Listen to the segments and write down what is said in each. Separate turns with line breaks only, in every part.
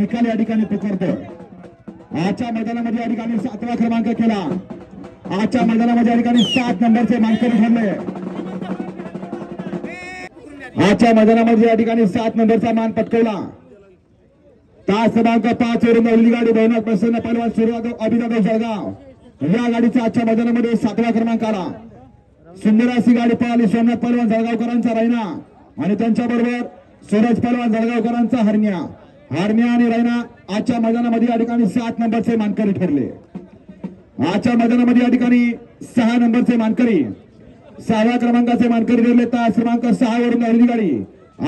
निकाल या ठिकाणी पुकारतो। आजच्या मैदानामध्ये या ठिकाणी 7वा क्रमांक केला। आजच्या मैदानामध्ये या ठिकाणी 7 नंबरचे मानकरी ठरले। आजच्या मैदानामध्ये या ठिकाणी 7 नंबरचा मान पटकवला। तास क्रमांक 5 वरून पहिली गाडी भवनाथ प्रसन्न पहलवान सुरुवात अभिजात जळगाव या गाडीचा आजच्या मैदानामध्ये 7वा क्रमांक आला। सुंदर अशी गाडी पळाली सोमनाथ पहलवान जळगावकरांचा रैना आणि त्यांच्याबरोबर सूरज पहलवान जळगावकरांचा हरण्या आणि रैना आजच्या मैदानामध्ये या ठिकाणी 7 नंबरचे मानकरी ठरले। आजच्या मैदानामध्ये या ठिकाणी 6 नंबरचे मानकरी 6व्या क्रमांकाचे मानकरी ठरले। तास क्रमांक 6 वरून पहिली गाडी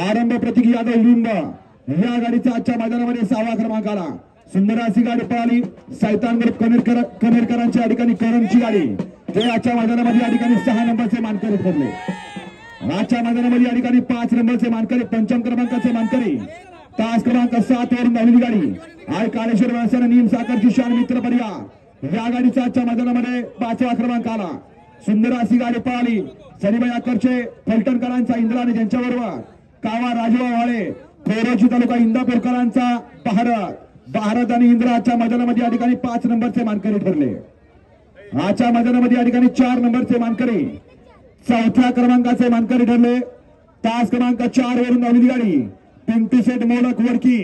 आरंभ प्रतीक यादव लिंब या गाडीचा आजच्या मैदानामध्ये 6वा क्रमांक आला। सुंदर अशी गाडी पळाली सैतान ग्रुप कनेरकरांच्या या ठिकाणी करमची गाडी ते आजच्या मैदानामध्ये या ठिकाणी 6 नंबरचे मानकरी ठरले। आजच्या मैदानामध्ये या ठिकाणी 5 नंबरचे मानकरी पंचम क्रमांकाचे मानकरी तास क्रमांक 7 वरून पहिली गाडी आय कालेश्वर वासन नीम साखरची शान मित्र परिवार या गाडीचा आजच्या मैदानामध्ये 5वा क्रमांक आला। सुंदर अशी गाडी पळाली सनीबाई आकरचे फलटणकरांचा इंद्रा आणि त्यांच्याबरोबर कावा राजवा वाळे कोरोची तालुका इंदापूरकरांचा भारत आणि इंद्रा आजच्या मैदानामध्ये या ठिकाणी 5 नंबरचे मानकरी ठरले। आजच्या मैदानामध्ये या ठिकाणी 4 नंबरचे मानकरी 4थ्या क्रमांकाचे मानकरी ठरले। तास क्रमांक 4 वरून पहिली गाडी पिंटू शेठ मोडक वडकी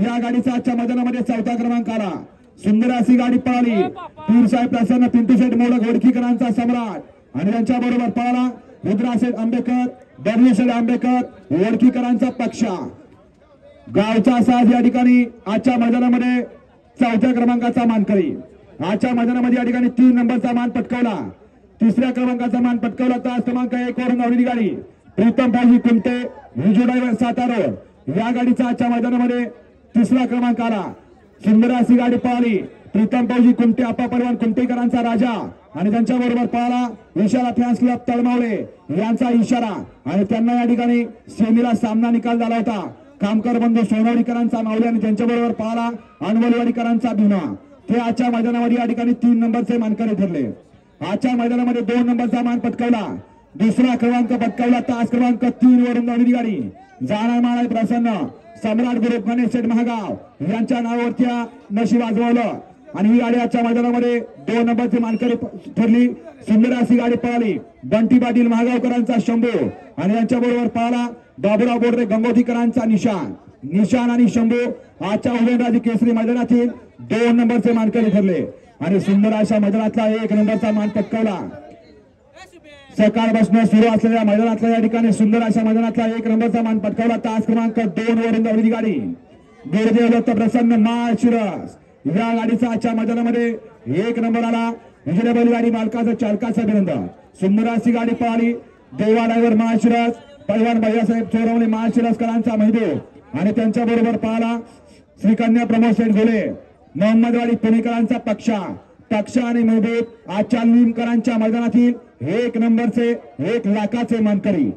या गाडीचा आजच्या मैदानामध्ये 4था क्रमांक आला। सुंदर अशी गाडी पळाली पीरसाहेब प्रसन्न पिंटू शेठ मोडक वडकीकरांचा सम्राट आणि त्यांच्याबरोबर पळाला रुद्राशेठ आंबेकर दर्शेठ आंबेकर वडकीकरांचा पक्षा गावचा साज या ठिकाणी आजच्या मैदानामध्ये 4थ्या क्रमांकाचा मानकरी। आजच्या मैदानामध्ये या ठिकाणी 3 नंबरचा मान पटकावला 3ऱ्या क्रमांकाचा मान पटकावला। तास क्रमांक 1 वरून पहिली गाडी प्रीतम भाई कुंटे विजू ड्रायव्हर सातारा या गाडीचा आजच्या मैदानामध्ये 3रा क्रमांक आला। सुंदर अशी गाडी पळाली प्रीतम भाऊजी कुंटे आप्पा पहलवान कुंटेकरांचा राजा आणि त्यांच्याबरोबर पळाला इशारा फॅन्स क्लब तळमावळे यांचा इशारा आणि त्यांना या ठिकाणी सेमीला सामना निकाल झाला होता। कामकर बंधू सोनवडीकरांचा मावली आणि त्यांच्याबरोबर पळाला अनवलवाडीकरांचा भीमा ते आजच्या मैदानामध्ये या ठिकाणी 3 नंबरचे मानकरी ठरले। आजच्या मैदानामध्ये 2 नंबरचा मान पटकावला 2रा क्रमांक पटकावला। तास क्रमांक 3 वरून पहिली गाडी जाणार माळा प्रसन्न सम्राट ग्रुप गणेश शेठ महागाव यांच्या नावावरती नशीब आजवलं आणि ही गाडी आजच्या मैदानामध्ये 2 नंबरची मानकरी ठरली। सुंदर अशी गाडी पळाली बंटी पाटील महागावकरांचा शंभू आणि त्यांच्याबरोबर पळाला बाबुराव बोर्डे गंगोतीकरांचा निशान आणि शंभू आजच्या उदयनराजे केसरी मैदानातील 2 नंबरचे मानकरी ठरले आणि सुंदर अशा मैदानातला 1 नंबरचा मान पटकावला। सकाळपासून सुरू असलेल्या मैदानातल्या या ठिकाणी सुंदर अशा मैदानातला 1 नंबरचा मान पटकावला। तास क्रमांक 2 वरून पहिली गाडी गुरुदेव दत्त प्रसन्न माळशिरस या गाडीचा आजच्या मैदानामध्ये 1 नंबर आला। विजय बैलगाडी मालकाचं चालकाचं अभिनंदन। सुंदर अशी गाडी पळाली देवा ड्रायव्हर माळशिरस पहलवान भैयासाहेब चोरवणे माळशिरसकरांचा महबूब आणि त्यांच्याबरोबर पळाला श्रीकन्या प्रमोद शेठ घोले मोहम्मदवाडी पुणेकरांचा पक्षा आणि महबूब आजच्या लिमकरांच्या मैदानातील 1 नंबरचे 1 लाखाचे मानकरी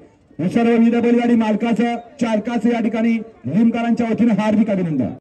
सर्व विविध बैलगाडी मालकाचं चालकाचं या ठिकाणी लिमकरांच्या वतीने हार्दिक अभिनंदन।